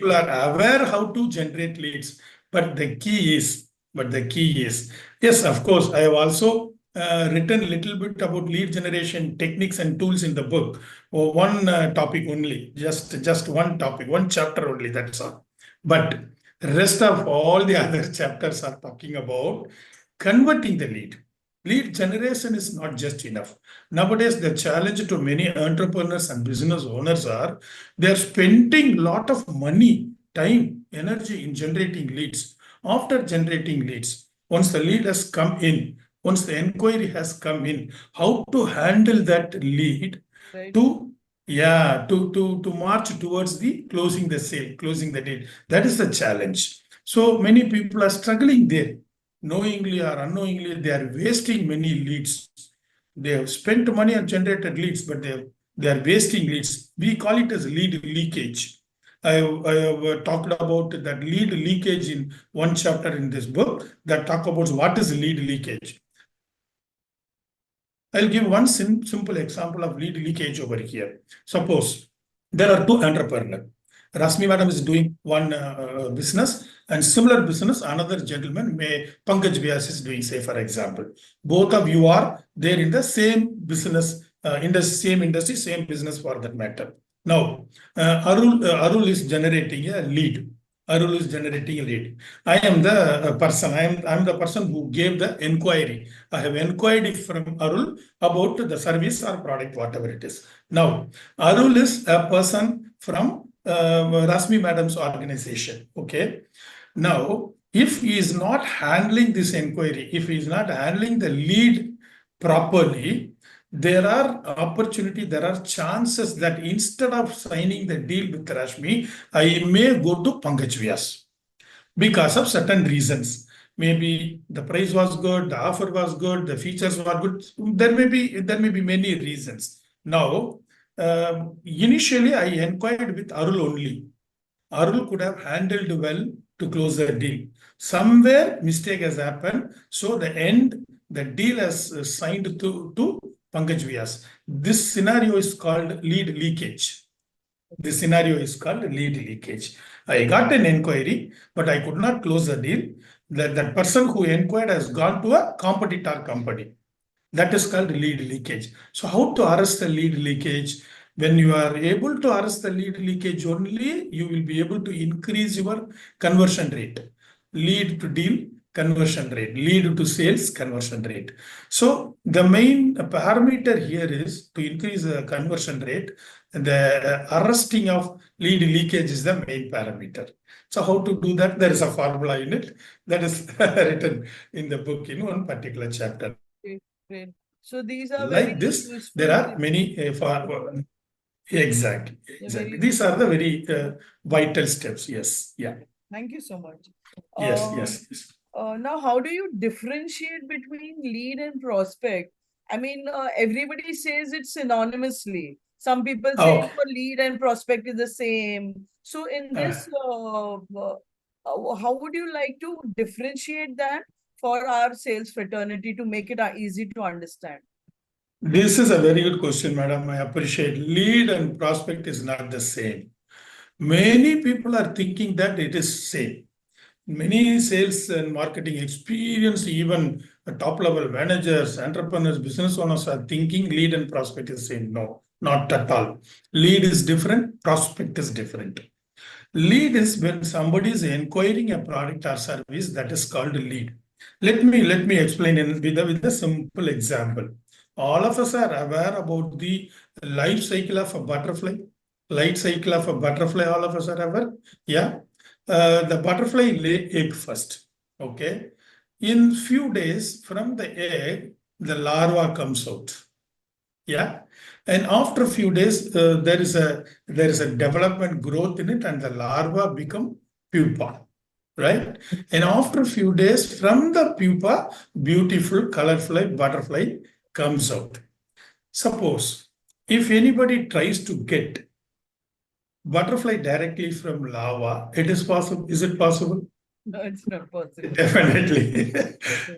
people are aware how to generate leads, but the key is, yes, of course, I have also written a little bit about lead generation techniques and tools in the book. Or one topic only, just one topic, one chapter only, that's all. But rest of all the other chapters are talking about converting the lead. Lead generation is not just enough. Nowadays, the challenge to many entrepreneurs and business owners are they're spending a lot of money, time, energy in generating leads. After generating leads, once the lead has come in, once the inquiry has come in, how to handle that lead Right. to to march towards the closing the sale, closing the deal. That is the challenge. So many people are struggling there. Knowingly or unknowingly, they are wasting many leads. They have spent money and generated leads, but they are wasting leads. We call it as lead leakage. I have talked about that lead leakage in one chapter in this book that talk about what is lead leakage. I'll give one simple example of lead leakage over here. Suppose there are two entrepreneurs. Rashmi madam is doing one business, and similar business another gentleman, Pankaj Vyas, is doing, say for example. Both of you are there in the same business, in the same industry, same business for that matter. Now, Arul is generating a lead. Arul is generating a lead. I am the person. I am the person who gave the inquiry. I have inquired from Arul about the service or product, whatever it is. Now, Arul is a person from Rashmi madam's organization. Okay. Now, if he is not handling this inquiry, if he is not handling the lead properly, there are opportunity, there are chances that instead of signing the deal with Rashmi, I may go to Pankaj Vyas because of certain reasons. Maybe the price was good, the offer was good, the features were good. There may be many reasons. Now, initially I inquired with Arul only. Arul could have handled well to close the deal. Somewhere mistake has happened. So the deal has signed to Pankaj Vyas. This scenario is called lead leakage. This scenario is called lead leakage. I got an inquiry, but I could not close the deal. That person who inquired has gone to a competitor company. That is called lead leakage. So how to arrest the lead leakage? When you are able to arrest the lead leakage only, you will be able to increase your conversion rate. Lead to deal conversion rate, lead to sales conversion rate. So the main parameter here is to increase the conversion rate. The arresting of lead leakage is the main parameter. So how to do that? There is a formula in it that is written in the book in one particular chapter. Great. So these are Like very this, useful. there are many exactly. These are the very vital steps. Yes. Yeah. Thank you so much. Yes. Now, how do you differentiate between lead and prospect? I mean, everybody says it synonymously. Some people say Okay. lead and prospect is the same. So, in this, how would you like to differentiate that for our sales fraternity to make it easy to understand? This is a very good question, madam. I appreciate. Lead and prospect is not the same. Many people are thinking that it is same. Many sales and marketing experience, even top level managers, entrepreneurs, business owners are thinking lead and prospect is the same. No, not at all. Lead is different, prospect is different. Lead is when somebody is inquiring a product or service, that is called lead. Let me explain with a simple example. All of us are aware about the life cycle of a butterfly. Life cycle of a butterfly, all of us are aware. Yeah. The butterfly lay egg first. Okay. In few days from the egg, the larva comes out. Yeah. And after a few days, there is a development growth in it, and the larva become pupa, right? And after a few days, from the pupa, beautiful, colorful butterfly comes out. Suppose if anybody tries to get butterfly directly from larva, it is possible. Is it possible? No, it's not possible. Definitely.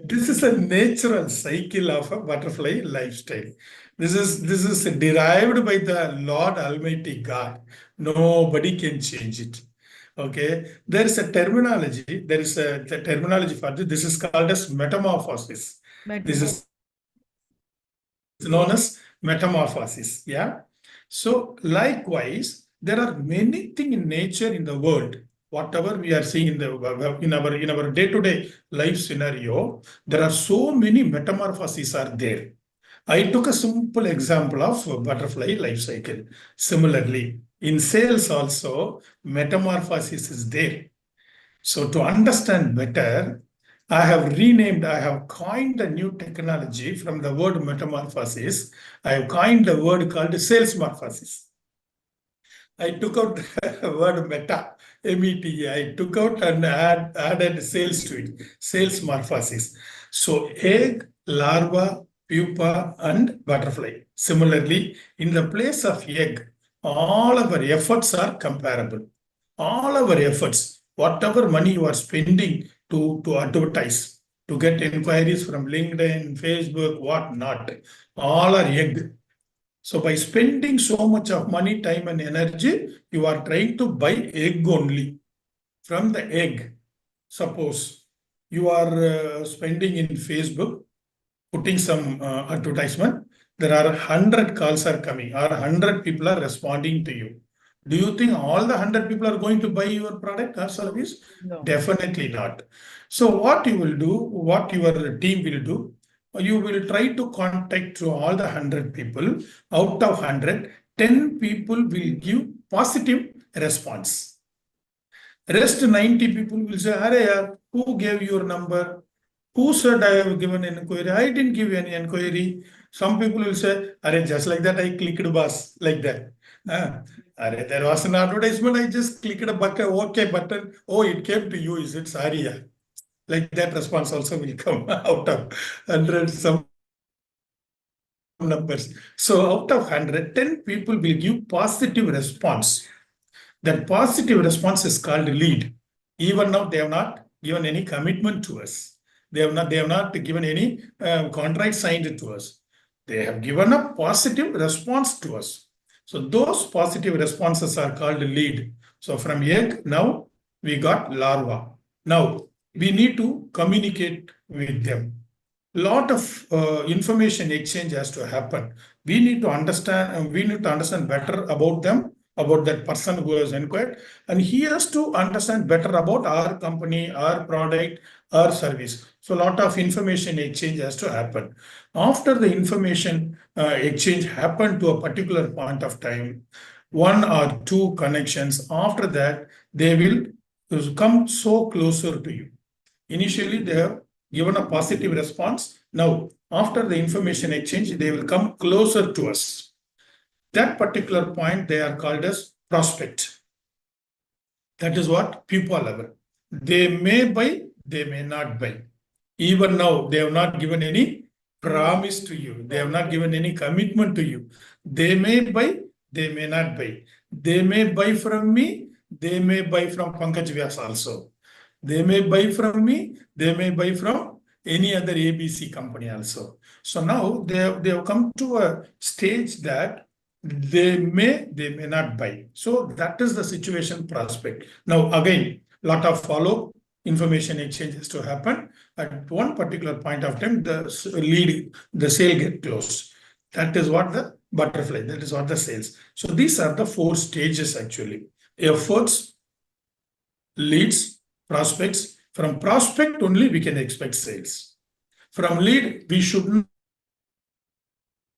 This is a natural cycle of a butterfly lifestyle. This is derived by the Lord Almighty God. Nobody can change it. Okay, there is a terminology. There is the terminology for this. This is called as metamorphosis. This is known as metamorphosis. Yeah. So likewise, there are many things in nature in the world. Whatever we are seeing in our day-to-day life scenario, there are so many metamorphoses are there. I took a simple example of butterfly life cycle. Similarly, in sales also, metamorphosis is there. So to understand better, I have coined a new technology from the word metamorphosis. I have coined the word called sales morphosis. I took out the word meta, M-E-T-A. I took out and added sales to it, sales morphosis. So egg, larva, pupa, and butterfly. Similarly, in the place of egg, all our efforts are comparable. All our efforts, whatever money you are spending to advertise, to get inquiries from LinkedIn, Facebook, whatnot, all are egg. So by spending so much of money, time, and energy, you are trying to buy egg only. From the egg, suppose you are spending in Facebook, putting some advertisement, there are 100 calls are coming or 100 people are responding to you. Do you think all the 100 people are going to buy your product or service? No. Definitely not. So what you will do, what your team will do, you will try to contact to all the 100 people. Out of 100, 10 people will give positive response. Rest 90 people will say, Arey, who gave your number? Who said I have given an inquiry? I didn't give any inquiry. Some people will say, Arey, just like that, I clicked boss, like that. Arey, there was an advertisement, I just clicked a button, okay button. Oh, it came to you, is it? Sorry. Yeah. Like that response also will come out of 100, some numbers. So out of 100, 10 people will give positive response. That positive response is called lead. Even now, they have not given any commitment to us. They have not given any contract signed to us. They have given a positive response to us. So those positive responses are called lead. So from egg, now we got larva. Now we need to communicate with them. Lot of information exchange has to happen. We need to understand better about them, about that person who has inquired, and he has to understand better about our company, our product, our service. So a lot of information exchange has to happen. After the information exchange happened to a particular point of time, one or two connections, after that, they will come so closer to you. Initially, they have given a positive response. Now, after the information exchange, they will come closer to us. That particular point, they are called as prospect. That is what pupa level. They may buy, they may not buy. Even now, they have not given any promise to you. They have not given any commitment to you. They may buy, they may not buy. They may buy from me, they may buy from Pankaj Vyas also. They may buy from me, they may buy from any other ABC company also. So now they have come to a stage that they may not buy. So that is the situation prospect. Now again, lot of follow information exchanges to happen. At one particular point of time, the sale get closed. That is what the butterfly, that is what the sales. So these are the 4 stages actually. Efforts, leads, prospects. From prospect only we can expect sales. From lead, we should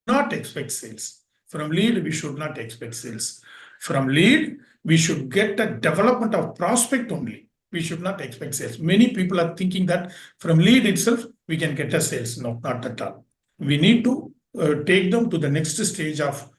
not expect sales. From lead, we should not expect sales. From lead, we should get a development of prospect only. We should not expect sales. Many people are thinking that from lead itself, we can get a sales. No, not at all. We need to take them to the next stage of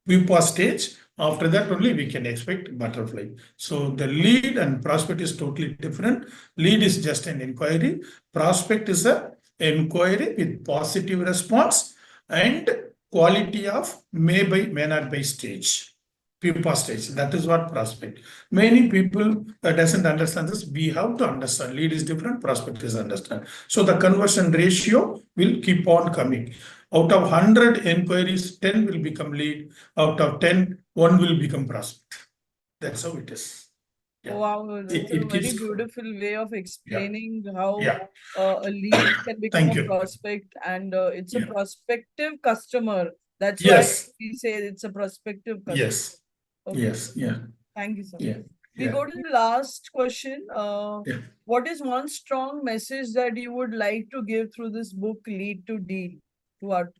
pupa stage. After that only we can expect butterfly. So the lead and prospect is totally different. Lead is just an inquiry. Prospect is an inquiry with positive response and quality of may buy, may not buy stage. Pupa stage. That is what prospect. Many people doesn't understand this. We have to understand. Lead is different, prospect is understand. So the conversion ratio will keep on coming. Out of 100 inquiries, 10 will become lead. Out of 10, 1 will become prospect. That's how it is. Yeah. Wow, that's a It very keeps. beautiful way of Yeah. explaining how Yeah. a lead can become Thank a you. prospect, and it's a Yeah. prospective customer. That's why Yes. we say it's a prospective customer. Yes. Okay, Yes. Yeah. thank you, sir. Yeah. We Yeah. go to the last question. Yeah. What is one strong message that you would like to give through this book, Lead to Deal, to our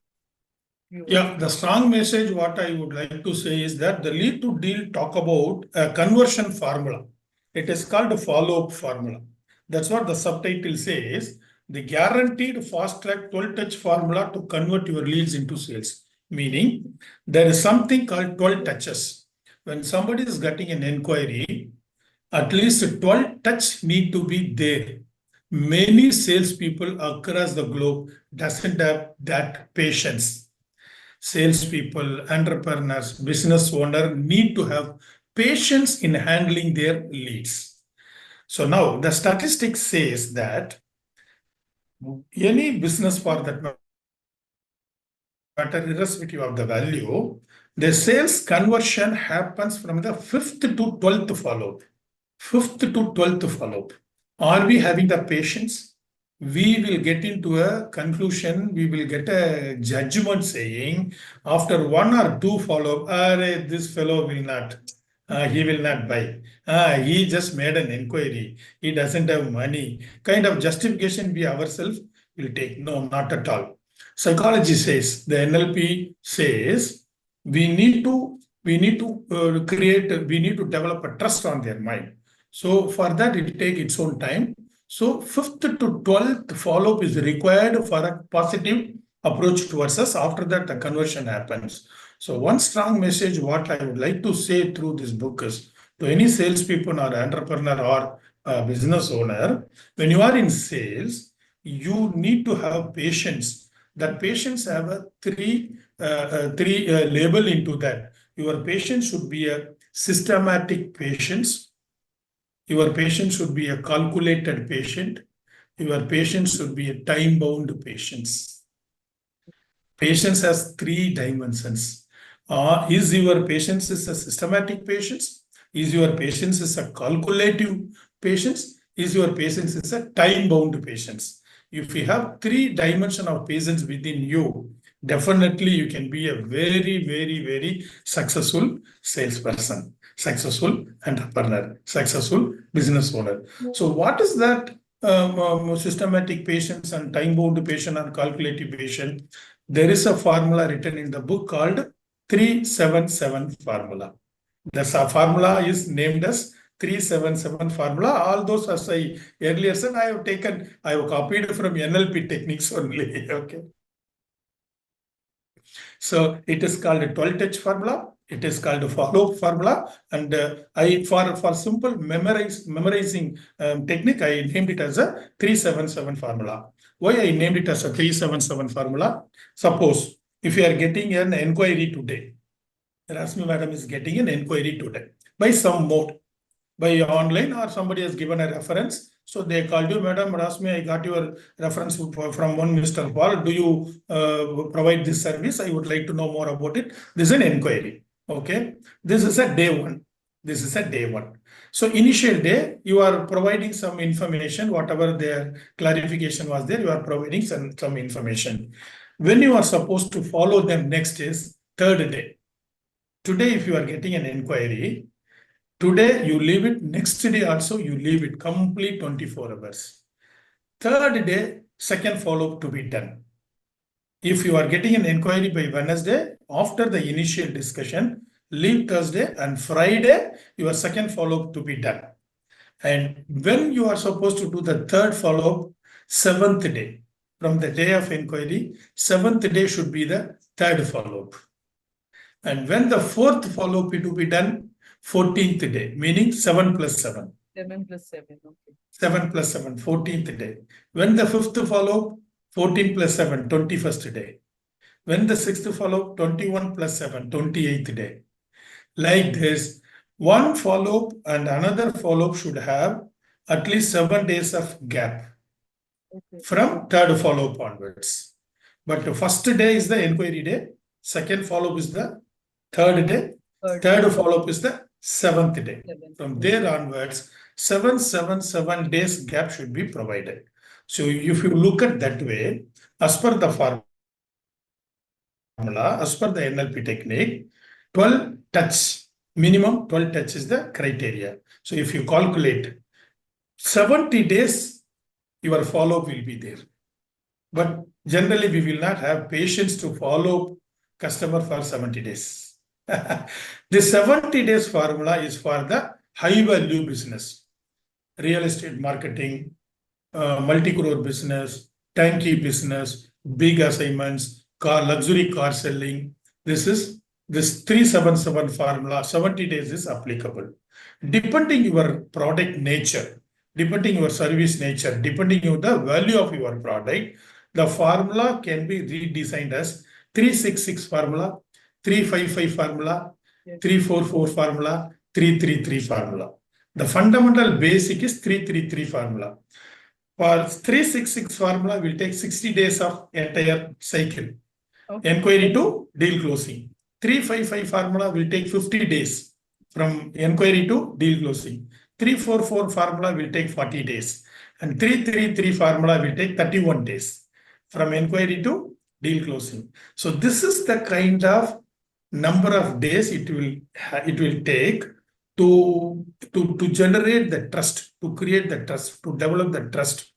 viewers? Yeah, the strong message what I would like to say is that the lead to deal talk about a conversion formula. It is called a follow-up formula. That's what the subtitle says. The guaranteed fast track 12 touch formula to convert your leads into sales. Meaning there is something called 12 touches. When somebody is getting an inquiry, at least 12 touch need to be there. Many salespeople across the globe doesn't have that patience. Salespeople, entrepreneurs, business owner need to have patience in handling their leads. So now the statistics says that any business for that matter, irrespective of the value, the sales conversion happens from the 5th to 12th follow-up. 5th to 12th follow-up. Are we having the patience? We will get into a conclusion, we will get a judgment saying after one or two follow-up, this fellow will not, he will not buy. He just made an inquiry. He doesn't have money. Kind of justification we ourselves will take. No, not at all. Psychology says, the NLP says, we need to we need to develop a trust on their mind. So for that, it take its own time. So 5th to 12th follow-up is required for a positive approach towards us. After that, the conversion happens. So one strong message, what I would like to say through this book is to any salespeople or entrepreneur or business owner, when you are in sales, you need to have patience. That patience have a three label into that. Your patience should be a systematic patience. Your patience should be a calculated patient. Your patience should be a time-bound patience. Patience has three dimensions. Is your patience is a systematic patience? Is your patience is a calculative patience? Is your patience is a time-bound patience? If you have three dimensions of patience within you, definitely you can be a very, very, very successful salesperson, successful entrepreneur, successful business owner. So what is that systematic patience and time-bound patience and calculative patience? There is a formula written in the book called 377 formula. The formula is named as 377 formula. All those, as I earlier said, I have copied from NLP techniques only. Okay. So it is called a 12 touch formula. It is called a follow-up formula. And for simple memorizing technique, I named it as a 377 formula. Why I named it as a 377 formula? Suppose if you are getting an inquiry today, Rashmi madam is getting an inquiry today by some mode, by online, or somebody has given a reference. So they called you, Madam Rashmi, I got your reference from one Mr. Paul. Do you provide this service? I would like to know more about it. This is an inquiry. Okay. This is a day one. This is a day one. So initial day, you are providing some information, whatever their clarification was there, you are providing some information. When you are supposed to follow them next is third day. Today, if you are getting an inquiry, today you leave it, next day also you leave it complete 24 hours. Third day, second follow-up to be done. If you are getting an inquiry by Wednesday, after the initial discussion, leave Thursday and Friday, your second follow-up to be done. And when you are supposed to do the third follow-up, 7th day, from the day of inquiry, 7th day should be the third follow-up. And when the fourth follow-up to be done, 14th day, meaning 7 plus 7. 7 plus 7. Okay. 7 plus 7, 14th day. When the fifth follow-up, 14 plus 7, 21st day. When the sixth follow-up, 21 plus 7, 28th day. Like this, one follow-up and another follow-up should have at least 7 days of gap from third follow-up onwards. But the first day is the inquiry day, second follow-up is the third day, third follow-up is the 7th day. Seventh From day. there onwards, 7 days gap should be provided. So if you look at that way, as per the formula, as per the NLP technique, 12 touch, minimum 12 touch is the criteria. So if you calculate 70 days, your follow-up will be there. But generally, we will not have patience to follow customer for 70 days. The 70 days formula is for the high value business, real estate marketing, multi-crore business, turnkey business, big assignments, luxury car selling. This 377 formula, 70 days is applicable. Depending your product nature, depending your service nature, depending on the value of your product, the formula can be redesigned as 366 formula, 355 formula, 344 formula, 333 formula. The fundamental basic is 333 formula. For 366 formula, will take 60 days of entire cycle. Okay. Inquiry to deal closing. 355 formula will take 50 days from inquiry to deal closing. 344 formula will take 40 days. And 333 formula will take 31 days from inquiry to deal closing. So this is the kind of number of days it will take to generate the trust, to create the trust, to develop the trust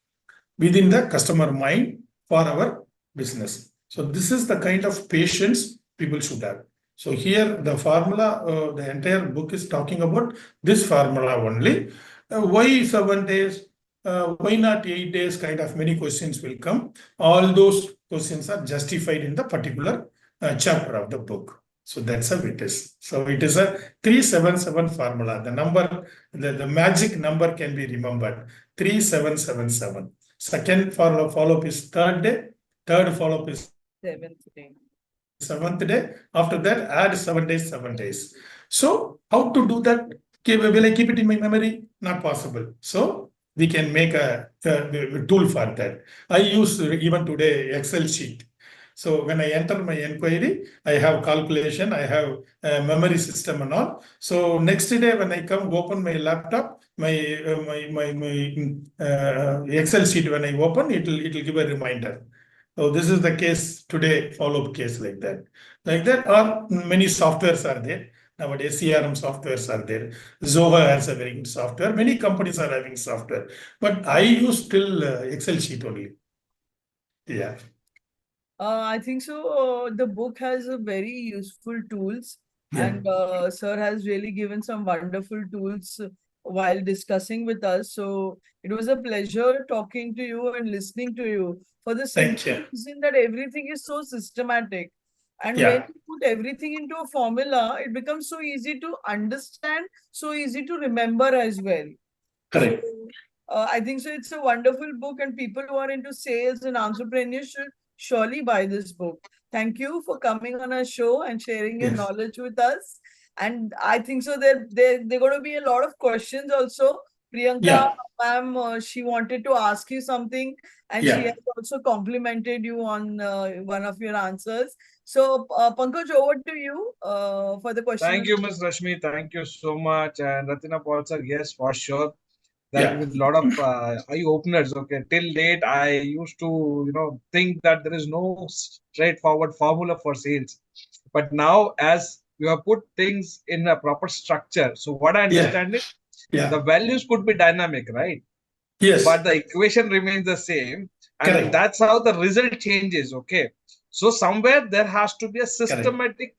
within the customer mind for our business. So this is the kind of patience people should have. So here the formula, the entire book is talking about this formula only. Why 7 days? Why not 8 days? Kind of many questions will come. All those questions are justified in the particular chapter of the book. So that's how it is. So it is a 377 formula. The number, the magic number can be remembered. 3777. Second follow-up is third day. Third follow-up is Seventh day. 7th day. After that, add 7 days, 7 days. So how to do that? Will I keep it in my memory? Not possible. So we can make a tool for that. I use even today Excel sheet. So when I enter my inquiry, I have calculation, I have a memory system and all. So next day when I come open my laptop, my Excel sheet, when I open, it'll give a reminder. So this is the case today, follow-up case like that. Like that, or many softwares are there. Nowadays, CRM softwares are there. Zoho has a very good software. Many companies are having software. But I use still Excel sheet only. Yeah. I think so. The book has a very useful tools, Yeah. and sir has really given some wonderful tools while discussing with us. So it was a pleasure talking to you and listening to you for the Thank simple you. reason that everything is so systematic. And when Yeah. you put everything into a formula, it becomes so easy to understand, so easy to remember as well. Correct. So I think so. It's a wonderful book, and people who are into sales and entrepreneurship should surely buy this book. Thank you for coming on our show and sharing your Yes. knowledge with us. And I think so. There going to be a lot of questions also. Priyanka, Yeah. ma'am, she wanted to ask you something, and she Yeah. has also complimented you on one of your answers. So, Pankaj, over to you for the question. Thank you, Ms. Rashmi. Thank you so much. And Rathina Paul sir, yes, for sure. That Yeah. with a lot of eye openers. Okay, till date, I used to, think that there is no straightforward formula for sales. But now, as you have put things in a proper structure, so what I Yeah. understand is Yeah. the values could be dynamic, right? Yes. But the equation remains the same, and Correct. that's how the result changes. Okay, so somewhere there has to be a Correct. systematic,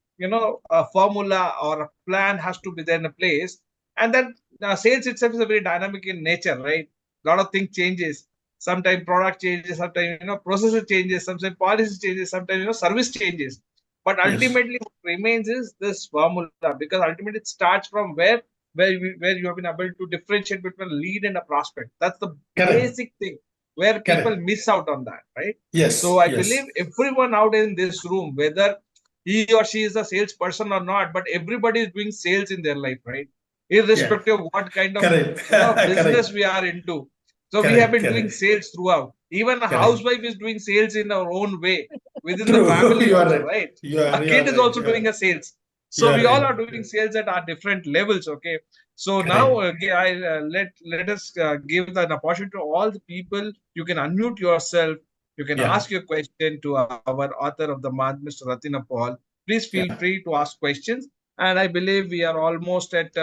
a formula or a plan has to be there in a place, and then sales itself is a very dynamic in nature, right? A lot of things changes. Sometimes product changes, sometimes processor changes, sometimes policy changes, sometimes service changes. But Yes. ultimately, what remains is this formula, because ultimately it starts from where you have been able to differentiate between a lead and a prospect. That's the Correct. basic thing where people Correct. miss out on that, right? Yes. So I Yes. believe everyone out in this room, whether he or she is a salesperson or not, but everybody is doing sales in their life, right? Irrespective of what kind of Correct. business Correct. we are into. So we have Correct. been doing Correct. sales throughout. Even a Correct. housewife is doing sales in her own way within the True. family You are also, right. right? You A are kid is right. also You are doing a sales. So Yeah, we all right. are doing sales at our different levels. Okay. So Correct. now let us give an opportunity to all the people. You can unmute yourself. You can Yeah. ask your question to our author of the month, Mr. Rathina Paul. Please feel Yeah. free to ask questions. And I believe we are almost at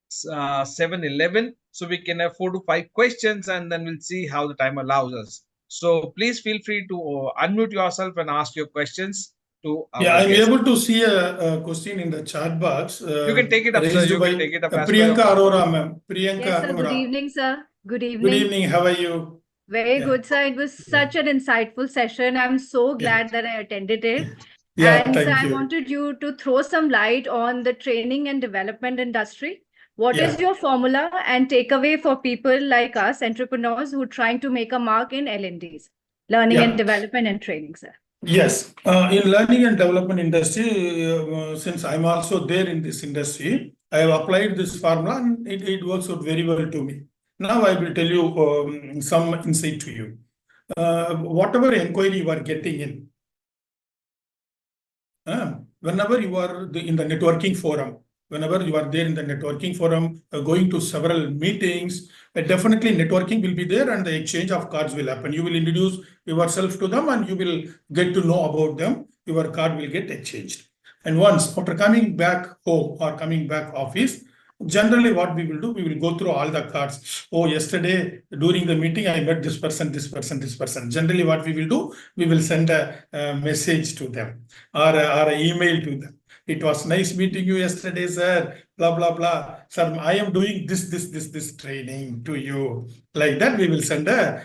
7:11, so we can have 4 to 5 questions, and then we'll see how the time allows us. So please feel free to unmute yourself and ask your questions to Yeah, our I'm guest. able to see a question in the chat box You can take it up, sir. raised You by can take it up as per your Priyanka comfort. Arora, ma'am. Priyanka Yes, sir. Good Arora. evening, sir. Good Good evening. evening. How are you? Very Yeah. good, sir. It was Yeah. such an insightful session. I'm so Yeah. glad that I attended it. Yeah, And sir, thank I you. wanted you to throw some light on the training and development industry. What is Yeah. your formula and takeaway for people like us, entrepreneurs who are trying to make a mark in L&Ds, learning and Yeah. development and training, sir? Yes, in learning and development industry, since I'm also there in this industry, I have applied this formula and it works out very well to me. Now I will tell you some insight to you. Whatever inquiry you are getting in, whenever you are in the networking forum, whenever you are there in the networking forum, going to several meetings, definitely networking will be there and the exchange of cards will happen. You will introduce yourself to them and you will get to know about them. Your card will get exchanged. And once after coming back home or coming back office, generally what we will do, we will go through all the cards. Oh, yesterday during the meeting, I met this person, this person, this person. Generally what we will do, we will send a message to them or an email to them. It was nice meeting you yesterday, sir. Blah, blah, blah. Sir, I am doing this training to you. Like that, we will send a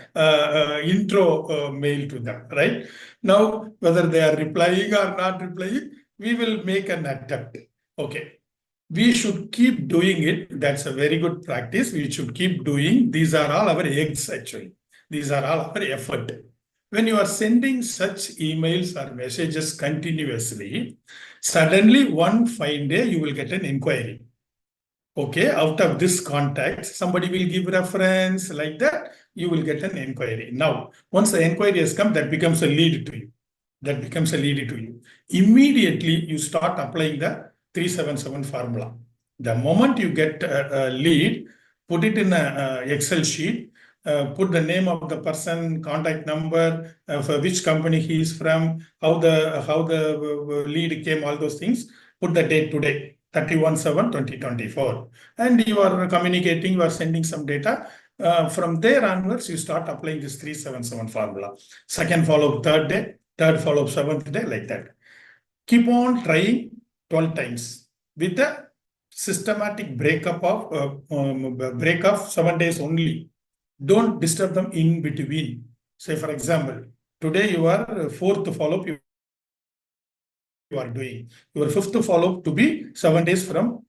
intro mail to them, right? Now, whether they are replying or not replying, we will make an attempt. Okay. We should keep doing it. That's a very good practice. We should keep doing. These are all our eggs, actually. These are all our effort. When you are sending such emails or messages continuously, suddenly one fine day you will get an inquiry. Okay, out of this contact, somebody will give reference like that, you will get an inquiry. Now, once the inquiry has come, that becomes a lead to you. That becomes a lead to you. Immediately, you start applying the 377 formula. The moment you get a lead, put it in a Excel sheet, put the name of the person, contact number, for which company he is from, how the lead came, all those things. Put the date today, 31/7/2024, and you are communicating, you are sending some data. From there onwards, you start applying this 377 formula. Second follow-up, third day, third follow-up, seventh day, like that. Keep on trying 12 times with the systematic breakup of 7 days only. Don't disturb them in between. Say, for example, today you are fourth follow-up you are doing. Your fifth follow-up to be 7 days from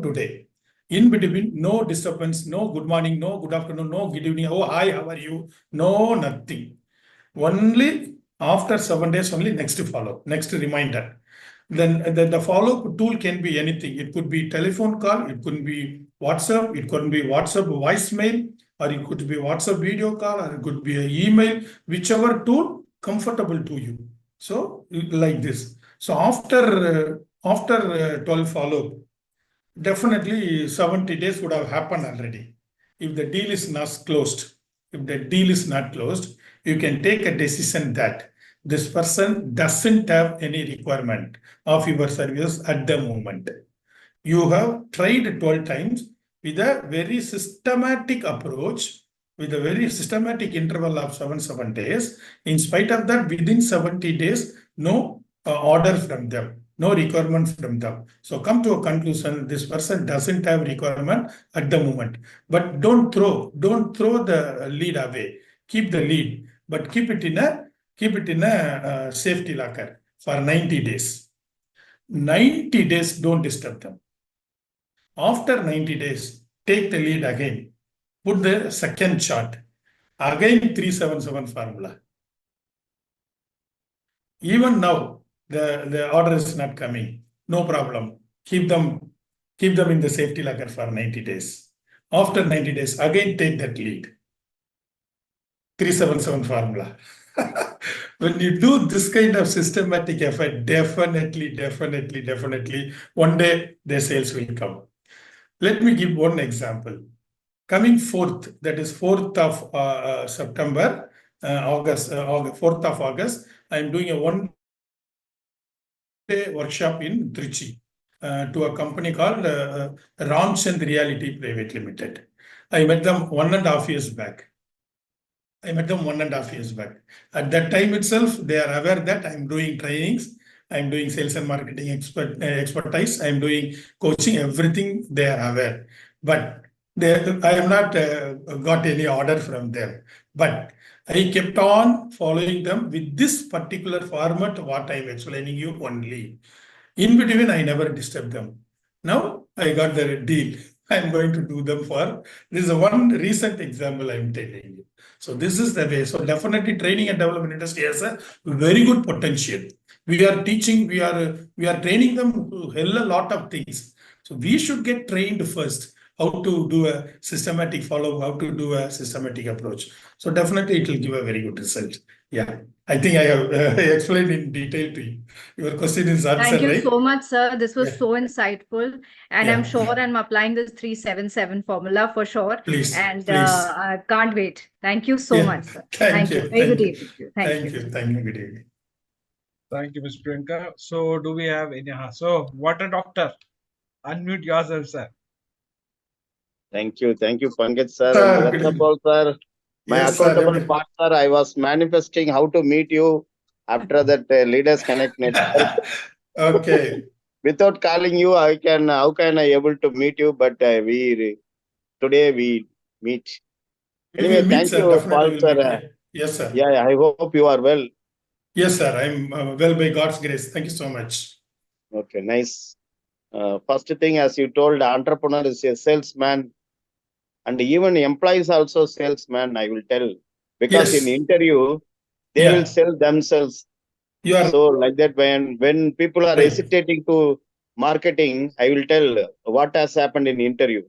today. In between, no disturbance, no good morning, no good afternoon, no good evening. Oh, hi, how are you? No, nothing. Only after 7 days, only next follow, next reminder. Then the follow-up tool can be anything. It could be telephone call, it could be WhatsApp, it could be WhatsApp voicemail, or it could be WhatsApp video call, or it could be an email, whichever tool comfortable to you. So like this. So after 12 follow-up, definitely 70 days would have happened already. If the deal is not closed, you can take a decision that this person doesn't have any requirement of your service at the moment. You have tried 12 times with a very systematic approach, with a very systematic interval of 7 days. In spite of that, within 70 days, no order from them, no requirement from them. So come to a conclusion, this person doesn't have requirement at the moment. But don't throw the lead away. Keep the lead, but keep it in a safety locker for 90 days. 90 days, don't disturb them. After 90 days, take the lead again. Put the second chart. Again 377 formula. Even now, the order is not coming. No problem. Keep them in the safety locker for 90 days. After 90 days, again take that lead. 377 formula. when you do this kind of systematic effort, definitely, one day the sales will come. Let me give one example. Coming 4th, that is 4th of September, August, 4th of August, I am doing a one-day workshop in Trichy to a company called Ramchand Reality Private Limited. I met them 1.5 years back. At that time itself, they are aware that I'm doing trainings, I'm doing sales and marketing expertise, I'm doing coaching, everything they are aware. But I have not got any order from them. But I kept on following them with this particular format, what I'm explaining you only. In between, I never disturb them. Now I got the deal. I'm going to do them this is one recent example I'm telling you. So this is the way. So definitely training and development industry has a very good potential. We are teaching, we are training them to hell a lot of things. So we should get trained first, how to do a systematic follow, how to do a systematic approach. So definitely it will give a very good result. Yeah, I think I have explained in detail to you. Your question is answered, Thank you right? so much, sir. This was Yeah. so insightful. And Yeah, I'm sure yeah. I'm applying this 377 formula for sure. Please, And please. I can't wait. Thank you so Yeah. much, sir. Thank you. Very good Thank you. evening to you. Thank you. Thank you. Good evening. Thank you, Ms. Priyanka. So, do we have any? So, water doctor, unmute yourself, sir. Thank you, Pankaj sir Sir, and good Rathina evening. Paul sir. My Yes, sir. accountable partner, I was manifesting how to meet you after that Leaders Connect network. Okay. Without calling you, how can I able to meet you? But today we meet. We Anyway, will meet, thank sir. you, Definitely Paul will sir. meet. Yes, sir. Yeah, I hope you are well. Yes, sir. I'm well by God's grace. Thank you so much. Okay, nice. First thing, as you told, entrepreneur is a salesman, and even employees also salesman. I will tell, because in Yes. interview they Yeah. will sell themselves. You are So like that, when people are right. hesitating to marketing, I will tell what has happened in interview.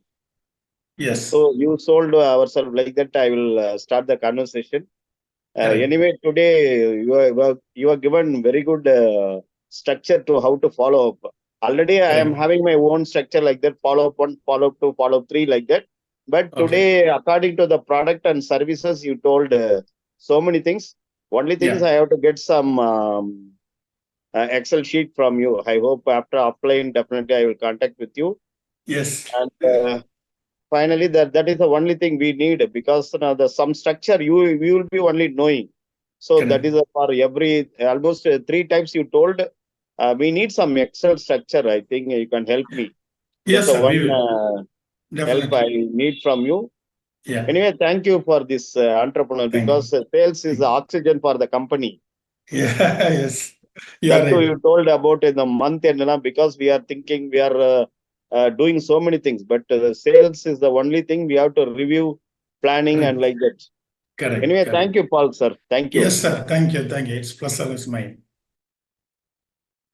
Yes. So you sold ourselves like that. I will start the conversation. Correct. Anyway, today you are given very good structure to how to follow up. Already, I am Correct. having my own structure like that. Follow up 1, follow up 2, follow up 3 like that. But Okay. today, according to the product and services, you told so many things. Only things Yeah. I have to get some Excel sheet from you. I hope after offline, definitely I will contact with you. Yes. And finally, that is the only thing we need, because the some structure you will be only knowing. So that Correct. is for every almost 3 types you told. We need some Excel structure. I think you can help me. Yes, That's the sir. We one will. help I Definitely. need from you. Yeah. Anyway, thank you for this entrepreneur, Thank because you. sales is the oxygen for the company. Yeah. Yes. You are That too, right. you told about in the month end, because we are thinking we are doing so many things, but sales is the only thing we have to review, planning, and Correct. like that. Correct. Anyway, Correct. thank you, Paul sir. Thank you. Yes, sir. Thank you. Thank you. It's plus always mine.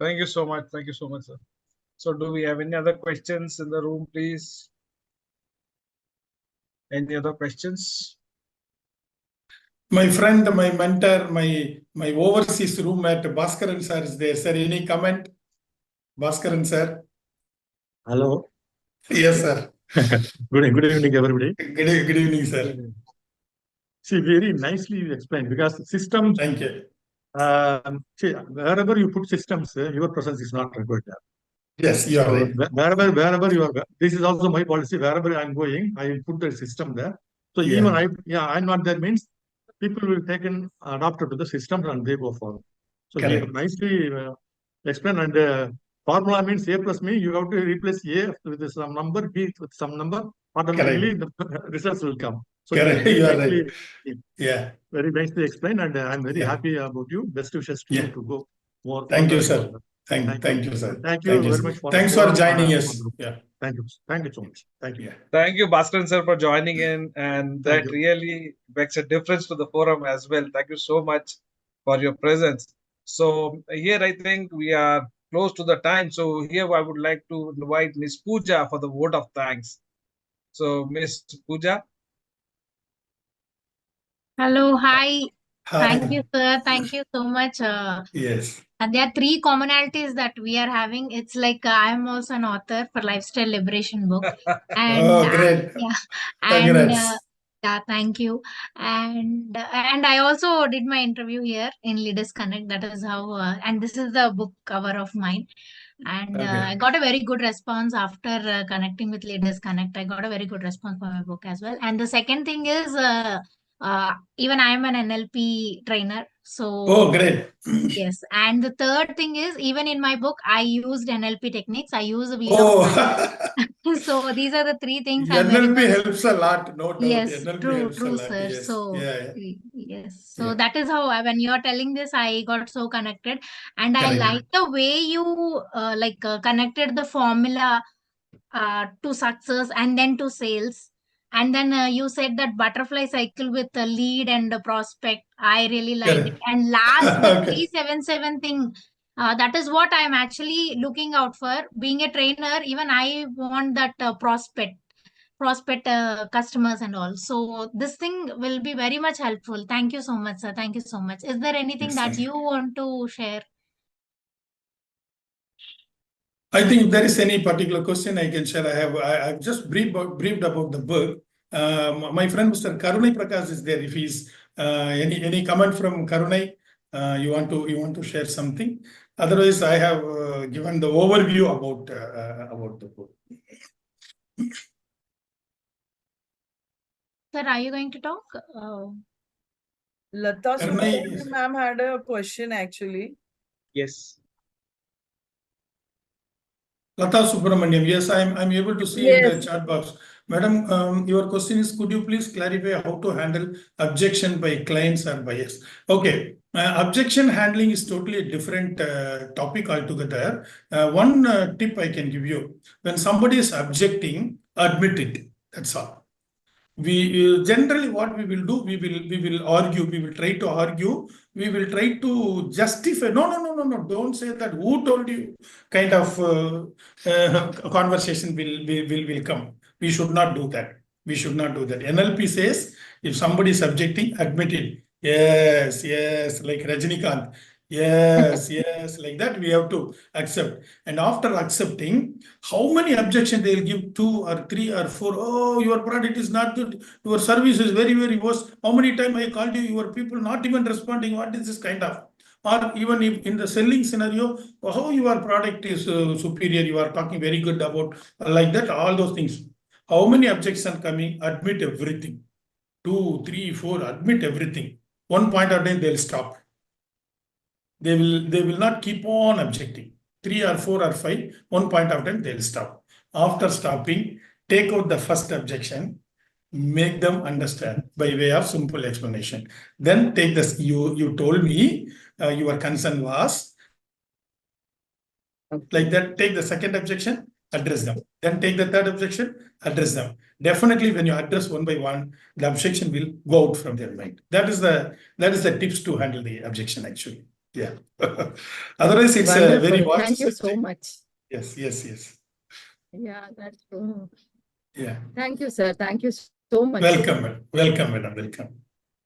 Thank you so much. Thank you so much, sir. So, do we have any other questions in the room, please? Any other questions? My friend, my mentor, my overseas roommate, Bhaskaran sir is there. Sir, any comment? Bhaskaran sir? Hello. Yes, sir. Good evening, everybody. Good evening, sir. See, very nicely you explained, because systems, Thank you. see, wherever you put systems, your presence is not required. Yes, you are So right. wherever you are, this is also my policy. Wherever I'm going, I will put the system there. So Yeah. even I'm not there, means people will take and adapt to the systems and they go forward. So we have Correct. nicely explained. And formula means A plus me. You have to replace A with some number, B with some number. Automatically, the results will come. So Correct. very You are nicely, right. Yeah. very nicely explained, and I'm very Yeah. happy about you. Best wishes to Yeah. you to go more. Thank you, further and sir. further. Thank you, sir. Thank you Thank you. very much for Thanks the for forum. joining us. Yeah. Thank you. Thank you so much. Thank you. Yeah. Thank you, Bhaskaran sir, for joining in, and Thank that you. really makes a difference to the forum as well. Thank you so much for your presence. So here I think we are close to the time. So here I would like to invite Miss Pooja for the vote of thanks. So Miss Pooja. Hello, hi. Thank you, sir. Thank you so much. Yes. And there are three commonalities that we are having. It's like I'm also an author for Lifestyle Liberation book, and Oh, great. yeah, and Congrats. yeah, thank you. And I also did my interview here in Leaders Connect. That is how, and this is the book cover of mine. And Okay. I got a very good response after connecting with Leaders Connect. I got a very good response for my book as well. And the second thing is, even I am an NLP trainer. So Oh, great. yes, and the third thing is, even in my book, I used NLP techniques. I use a wheel of Oh, time. So these are the three things I'm very NLP much. helps a lot, no doubt. Yes, NLP true, helps a true, lot. sir. Yes. So Yeah. yes, so Yeah. that is how when you're telling this, I got so connected, and I Correct. like the way you connected the formula to success and then to sales. And then you said that butterfly cycle with the lead and the prospect. I really liked it. Correct. And last, the Okay. 377 thing, that is what I'm actually looking out for. Being a trainer, even I want that prospect customers and all. So this thing will be very much helpful. Thank you so much, sir. Thank you so much. Is there anything Yes, that thank you. you want to share? I think if there is any particular question I can share, I've just briefed about the book. My friend Mr. Karunai Prakash is there. If he's any comment from Karunai, you want to share something. Otherwise, I have given the overview about the book. Sir, are you going to talk? Lata Karunai Subramaniam is- ma'am had a question actually. Yes. Lata Subramaniam, yes, I'm able to see in the Yes. chat box. Madam, your question is, could you please clarify how to handle objection by clients or buyers? Okay, objection handling is totally a different topic altogether. One tip I can give you: when somebody is objecting, admit it. That's all. We generally what we will do, we will argue, we will try to argue, we will try to justify. No, don't say that, who told you, kind of conversation will come. We should not do that. We should not do that. NLP says, if somebody is objecting, admit it. Yes, like Rajinikanth. Yes, like that we have to accept. And after accepting, how many objections they'll give, 2 or 3 or 4. Oh, your product is not good. Your service is very, very worse. How many times I called you, your people not even responding. What is this kind of? Or even if in the selling scenario, how your product is superior, you are talking very good about, like that, all those things. How many objections coming? Admit everything. 2, 3, 4, admit everything. One point of time they'll stop. They will not keep on objecting. 3 or 4 or 5, one point of time they'll stop. After stopping, take out the first objection, make them understand by way of simple explanation. Then take this. You told me your concern was like that. Take the second objection, address them. Then take the third objection, address them. Definitely, when you address one by one, the objection will go out from their mind. That is the tips to handle the objection actually. Yeah. Otherwise, it's a very Wonderful. vast Thank you so subject. much. Yes. Yeah, that's true. Yeah. Thank you, sir. Thank you so much. Welcome, madam. Welcome.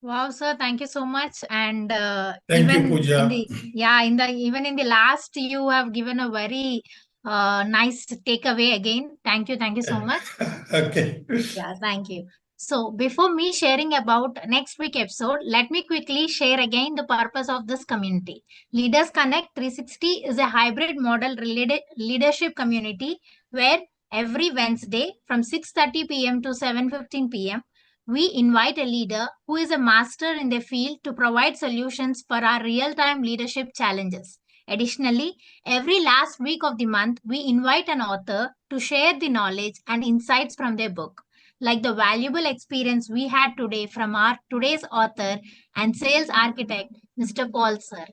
Wow, sir, thank you so much. And Thank you, even Pooja. even in the last, you have given a very nice takeaway again. Thank you so much. Okay. Yeah, thank you. So before me sharing about next week episode, let me quickly share again the purpose of this community. Leaders Connect 360 is a hybrid model related leadership community where every Wednesday from 6:30 p.m. to 7:15 p.m. we invite a leader who is a master in their field to provide solutions for our real-time leadership challenges. Additionally, every last week of the month, we invite an author to share the knowledge and insights from their book, like the valuable experience we had today from our today's author and sales architect, Mr. Paul sir.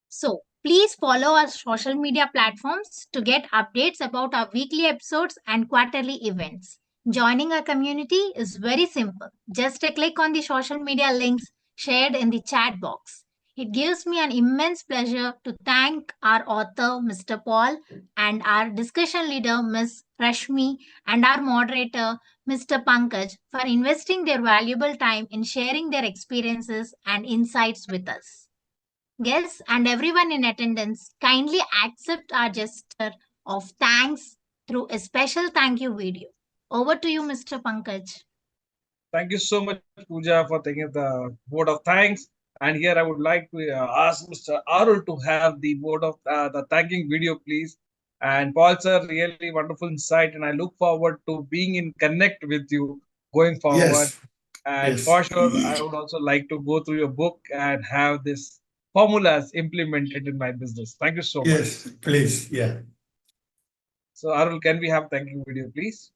So please follow our social media platforms to get updates about our weekly episodes and quarterly events. Joining our community is very simple. Just a click on the social media links shared in the chat box. It gives me an immense pleasure to thank our author, Mr. Paul, and our discussion leader, Ms. Rashmi, and our moderator, Mr. Pankaj, for investing their valuable time in sharing their experiences and insights with us. Guests and everyone in attendance, kindly accept our gesture of thanks through a special thank you video. Over to you, Mr. Pankaj. Thank you so much, Pooja, for taking the vote of thanks. And here I would like to ask Mr. Arul to have the vote of the thanking video, please. And Paul, sir, really wonderful insight. And I look forward to being in connect with you going forward. Yes. And Yes. for sure, I would also like to go through your book and have this formulas implemented in my business. Thank you so much. Yes, please. Yeah. So, Arul, can we have thank you video, please?